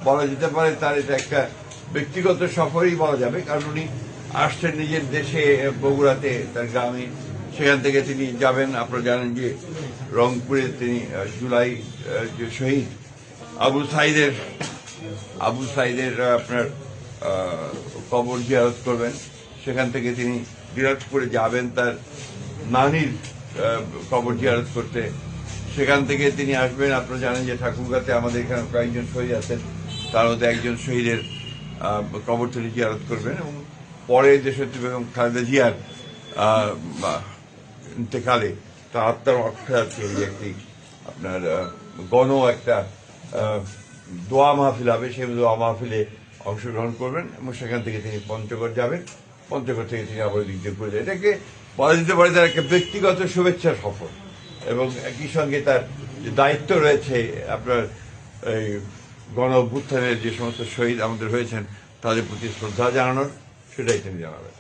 বলা যেতে পারে তার এটা একটা ব্যক্তিগত সফরই বলা যাবে, কারণ উনি আসছেন নিজের দেশে বগুড়াতে, তার গ্রামে। সেখান থেকে তিনি যাবেন। আপনারা জানেন যে রংপুরে তিনি জুলাই যে শহীদ আবু সাইদের আপনার কবর জিয়ারত করবেন। সেখান থেকে তিনি দিনাজপুরে যাবেন তার নানির কবর জিয়ারত করতে। সেখান থেকে তিনি আসবেন। আপনারা জানেন যে ঠাকুরগাঁতে আমাদের এখানে কয়েকজন শহীদ আছেন, তার মধ্যে একজন শহীদের কবর তিনি জিয়ারত করবেন। এবং পরে দেশনেত্রী বেগম খালেদা জিয়ার ইন্তেকালে তার আত্মার অক্ষয়ার্থে একটি আপনার একটা দোয়া মাহফিল হবে। সেই দোয়া মাহফিলে অংশগ্রহণ করবেন এবং সেখান থেকে তিনি পঞ্চগড় যাবেন। পঞ্চগড় থেকে তিনি আবার দিক দিয়ে ঘুরে যাবেন। এটাকে বলা যেতে পারে তার একটা ব্যক্তিগত শুভেচ্ছা সফর, এবং একই সঙ্গে তার যে দায়িত্ব রয়েছে আপনার এই গণ অভ্যুত্থানের যে সমস্ত শহীদ আমাদের হয়েছেন তাদের প্রতি শ্রদ্ধা জানানোর, সেটাই তিনি জানাবেন।